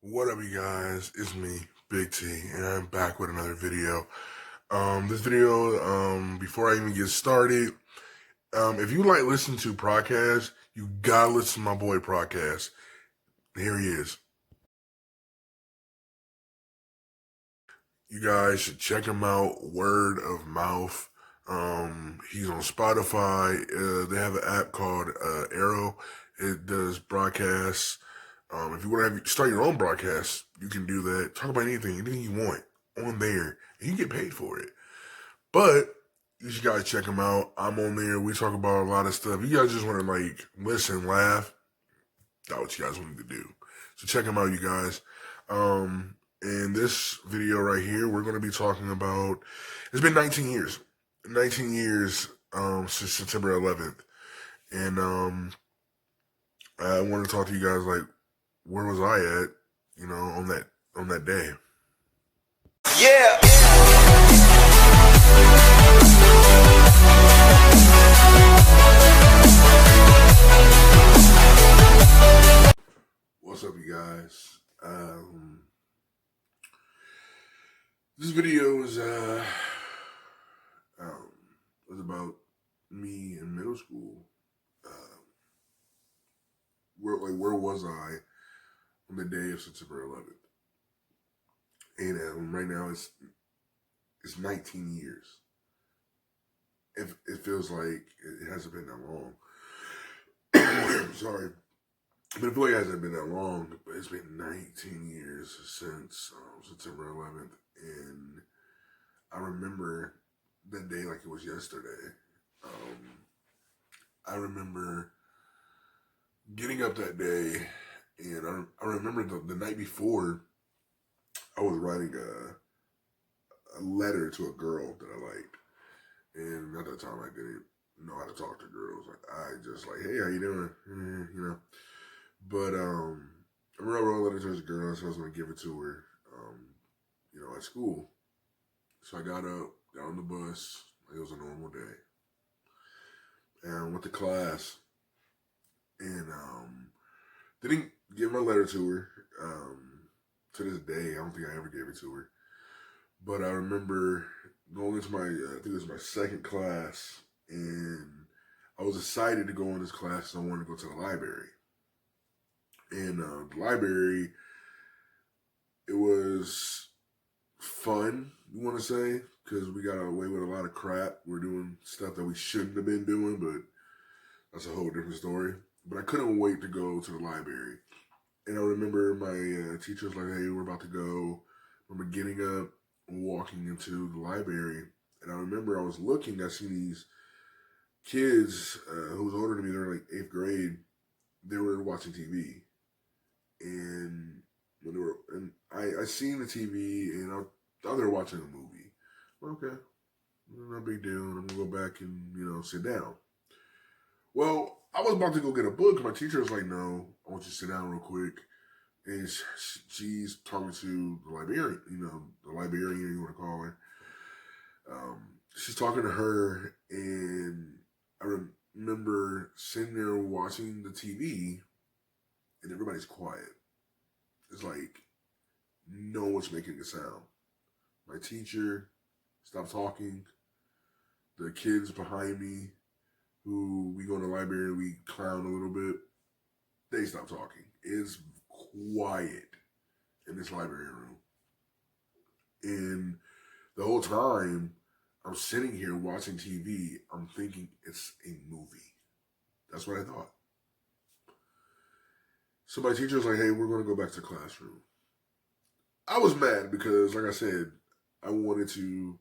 What up, you guys? It's me, Big T, and I'm back with another video. This video, before I even get started, if you like listening to podcasts, you gotta listen to my boy podcast. Here he is. You guys should check him out. Word of mouth. He's on Spotify. They have an app called Arrow. It does broadcasts. If you want to start your own broadcast, you can do that. Talk about anything you want on there, and you get paid for it. But you should guys check him out. I'm on there. We talk about a lot of stuff. You guys just want to listen, laugh. That's what you guys want to do. So check him out, you guys. In this video right here, we're going to be talking about. It's been 19 years. 19 years since September 11th, and I want to talk to you guys where was I at, on that day. Yeah. What's up, you guys? This video is was about me in middle school. Where was I on the day of September 11th? And right now it's 19 years. It feels like it hasn't been that long. Sorry. But it really hasn't been that long, but it's been 19 years since September 11th, and I remember that day like it was yesterday. I remember getting up that day, and I remember the night before, I was writing a letter to a girl that I liked, and at that time I didn't know how to talk to girls. I just hey, how you doing? But I remember I wrote a letter to this girl, so I was gonna give it to her, at school. So I got up, got on the bus, like it was a normal day, and went to class, and didn't give my letter to her. To this day, I don't think I ever gave it to her. But I remember going into my, I think it was my second class, and I was excited to go in this class, so I wanted to go to the library. And the library, it was fun, you want to say, because we got away with a lot of crap. We're doing stuff that we shouldn't have been doing, but that's a whole different story. But I couldn't wait to go to the library. And I remember my teacher was like, hey, we're about to go. I remember getting up and walking into the library. And I remember I was looking, I seen these kids who was older than me, they were like 8th grade. They were watching TV. And when they were, and I seen the TV, and I thought they were watching a movie. Okay, no big deal. I'm gonna go back and sit down. Well, I was about to go get a book. My teacher was like, "No, I want you to sit down real quick." And she's talking to the librarian. The librarian, you want to call her. She's talking to her, and I remember sitting there watching the TV, and everybody's quiet. It's like no one's making a sound. My teacher stopped talking. The kids behind me, who we go in the library and we clown a little bit, they stopped talking. It's quiet in this library room. And the whole time I'm sitting here watching TV, I'm thinking it's a movie. That's what I thought. So my teacher was like, hey, we're going to go back to the classroom. I was mad because, like I said, I wanted to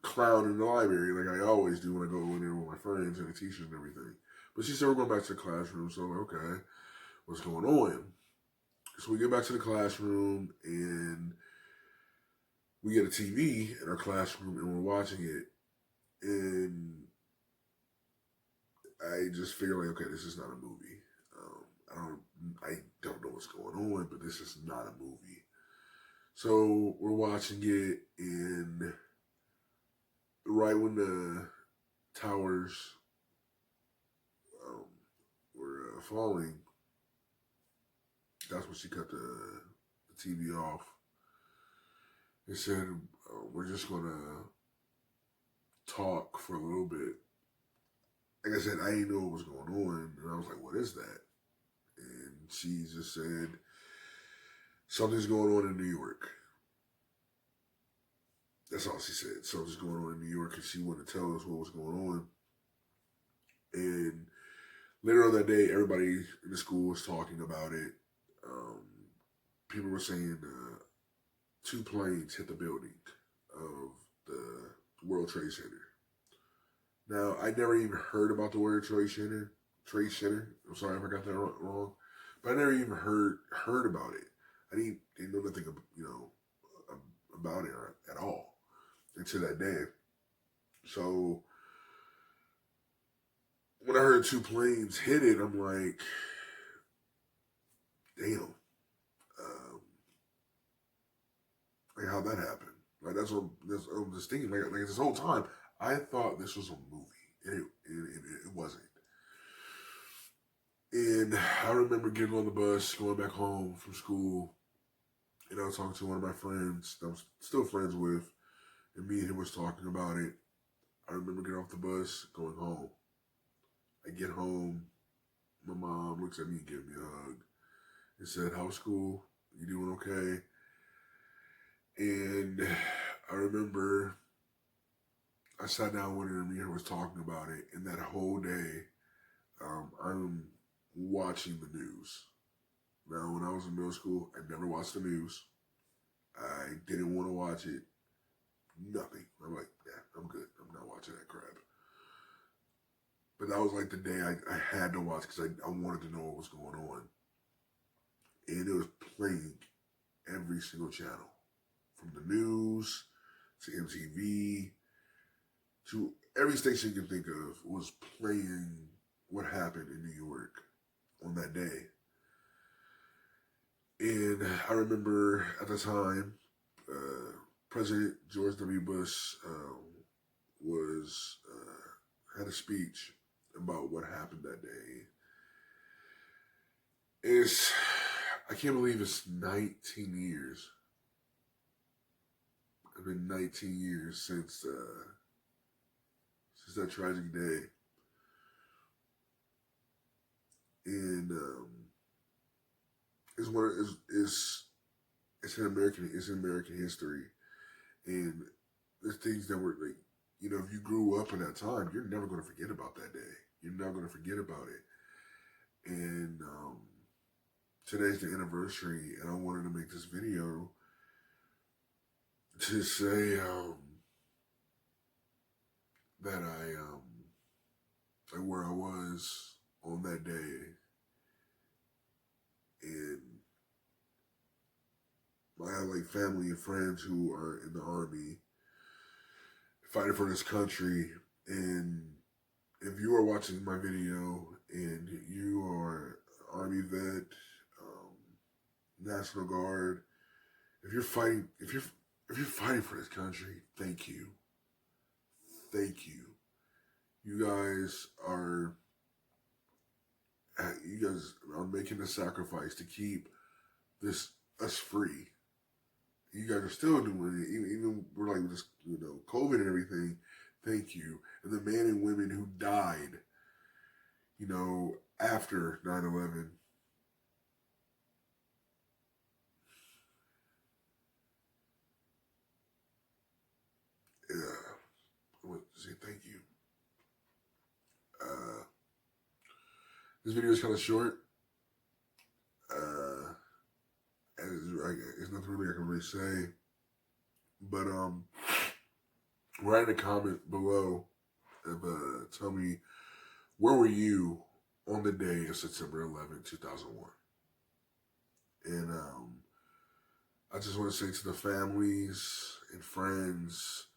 clown in the library like I always do when I go in there with my friends and the teachers and everything. But she said we're going back to the classroom, so I'm like, okay, what's going on? So we get back to the classroom, and we get a TV in our classroom, and we're watching it, and I just figure like, okay, this is not a movie. I don't know what's going on, but this is not a movie. So we're watching it, and right when the towers were falling, that's when she cut the TV off. It said, we're just going to talk for a little bit. Like I said, I didn't know what was going on. And I was like, what is that? And she just said, something's going on in New York. That's all she said. Something's going on in New York, and she wanted to tell us what was going on. And later on that day, everybody in the school was talking about it. People were saying 2 planes hit the building of the World Trade Center. Now, I never even heard about the World Trade Center. I'm sorry if I got that wrong, but I never even heard about it. I didn't know nothing, about it at all until that day. So when I heard 2 planes hit it, I'm like, damn. Like, how'd that happen? Like, I'm just thinking, like this whole time, I thought this was a movie, and it wasn't. And I remember getting on the bus, going back home from school, and I was talking to one of my friends that I'm still friends with, and me and him was talking about it. I remember getting off the bus, going home. I get home, my mom looks at me and gives me a hug and said, how's school? You doing okay? And I remember I sat down with her and me and her was talking about it, and that whole day, I'm watching the news. Now, when I was in middle school, I never watched the news. I didn't want to watch it. Nothing. I'm like, yeah, I'm good. I'm not watching that crap. But that was like the day I had to watch because I wanted to know what was going on. And it was playing every single channel. From the news to MTV to every station you can think of was playing what happened in New York on that day. And I remember at the time, President George W. Bush had a speech about what happened that day. I can't believe it's 19 years. It's been 19 years since that tragic day. And it's in American history. And there's things that were like, if you grew up in that time, you're never going to forget about that day. You're not going to forget about it. And today's the anniversary, and I wanted to make this video to say that like where I was on that day, and I have like family and friends who are in the Army fighting for this country. And if you are watching my video and you are Army vet, National Guard, if you're fighting for this country, thank you. Thank you. You guys are making the sacrifice to keep us free. You guys are still doing it, even we're like this, COVID and everything. Thank you. And the men and women who died, after 9/11. I want to say thank you. This video is kind of short. There's nothing really I can really say. But write in a comment below and tell me, where were you on the day of September 11, 2001? And I just want to say to the families and friends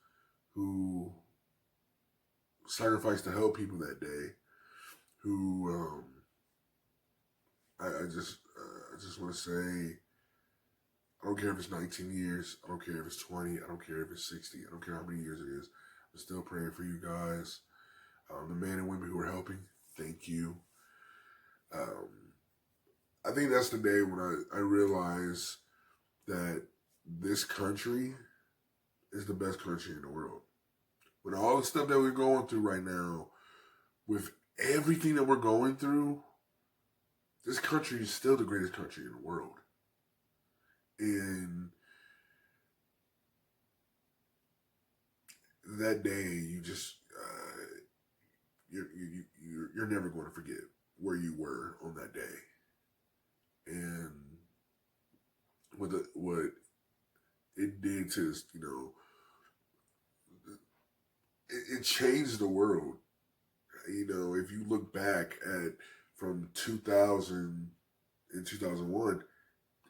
who sacrificed to help people that day, who I just want to say, I don't care if it's 19 years, I don't care if it's 20, I don't care if it's 60, I don't care how many years it is. I'm still praying for you guys. The men and women who are helping, thank you. I think that's the day when I realized that this country is the best country in the world. With all the stuff that we're going through right now, with everything that we're going through, this country is still the greatest country in the world. And that day, you just you're never going to forget where you were on that day, and what it did to, you know, it changed the world. You know, if you look back at from 2000 and 2001,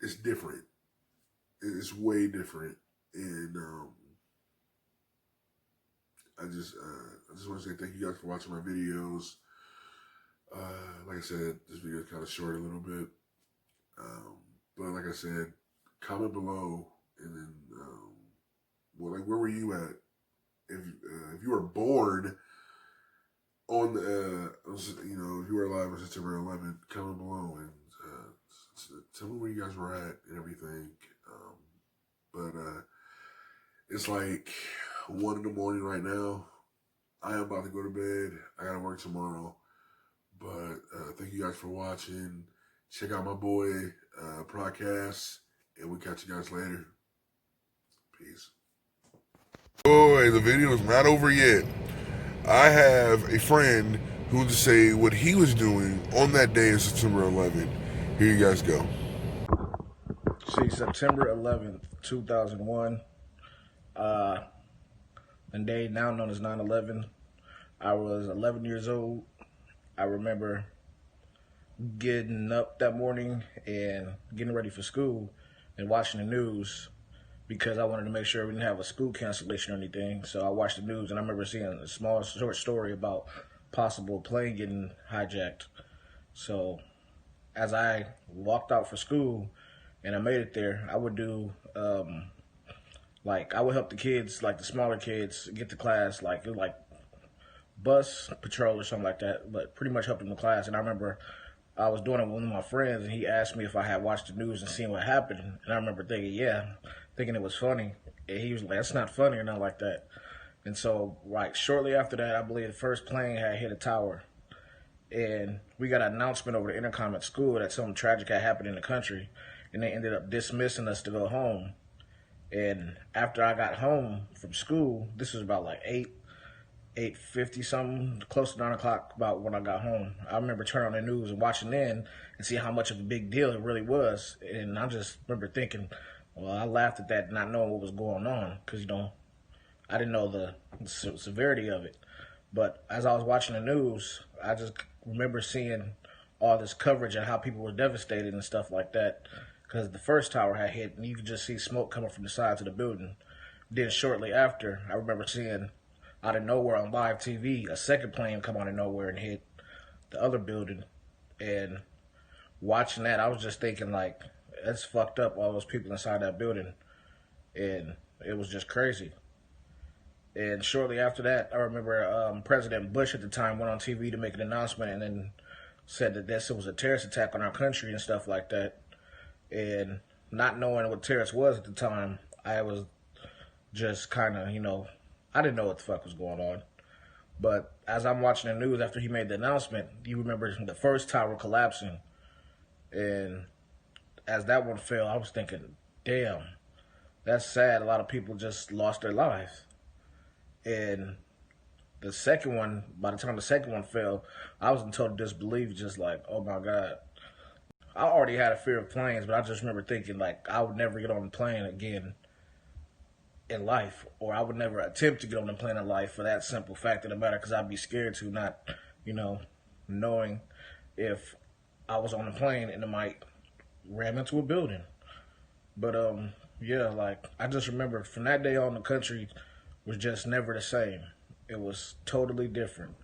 it's different. It's way different, and I just want to say thank you guys for watching my videos. Like I said, this video is kind of short a little bit, but like I said, comment below, and then well, like, where were you at if you were born on you know, if you were alive on September 11th? Comment below and tell me where you guys were at and everything. But it's like 1 in the morning right now. I am about to go to bed. I gotta work tomorrow. But thank you guys for watching. Check out my boy podcast, and we'll catch you guys later. Peace. Boy, the video is not over yet. I have a friend who will say what he was doing on that day of September 11th. Here you guys go. See, September 11th, 2001, the day now known as 9/11. I was 11 years old. I remember getting up that morning and getting ready for school and watching the news because I wanted to make sure we didn't have a school cancellation or anything. So I watched the news, and I remember seeing a small, short story about possible plane getting hijacked. So as I walked out for school and I made it there, I would do, like, I would help the kids, like the smaller kids, get to class, like bus patrol or something like that, but pretty much helped them to class. And I remember I was doing it with one of my friends, and he asked me if I had watched the news and seen what happened. And I remember thinking, yeah, thinking it was funny. And he was like, that's not funny or nothing like that. And so, like, shortly after that, I believe the first plane had hit a tower. And we got an announcement over the intercom at school that something tragic had happened in the country. And they ended up dismissing us to go home. And after I got home from school, this was about like 8:50 something, close to 9 o'clock about when I got home. I remember turning on the news and watching then and see how much of a big deal it really was. And I just remember thinking, well, I laughed at that, not knowing what was going on, because, you know, I didn't know the severity of it. But as I was watching the news, I just remember seeing all this coverage and how people were devastated and stuff like that, because the first tower had hit and you could just see smoke coming from the sides of the building. Then shortly after, I remember seeing out of nowhere on live TV a second plane come out of nowhere and hit the other building. And watching that, I was just thinking, like, that's fucked up, all those people inside that building. And it was just crazy. And shortly after that, I remember President Bush at the time went on TV to make an announcement and then said that this was a terrorist attack on our country and stuff like that. And not knowing what terrorist was at the time, I was just kind of, you know, I didn't know what the fuck was going on. But as I'm watching the news after he made the announcement, you remember the first tower collapsing. And as that one fell, I was thinking, damn, that's sad. A lot of people just lost their lives. And the second one, by the time the second one fell, I was in total disbelief, just like, oh my God. I already had a fear of planes, but I just remember thinking, like, I would never get on a plane again in life, or I would never attempt to get on a plane in life for that simple fact of the matter, because I'd be scared to, not, you know, knowing if I was on a plane and it might ram into a building. But, yeah, like, I just remember from that day on, the country was just never the same. It was totally different.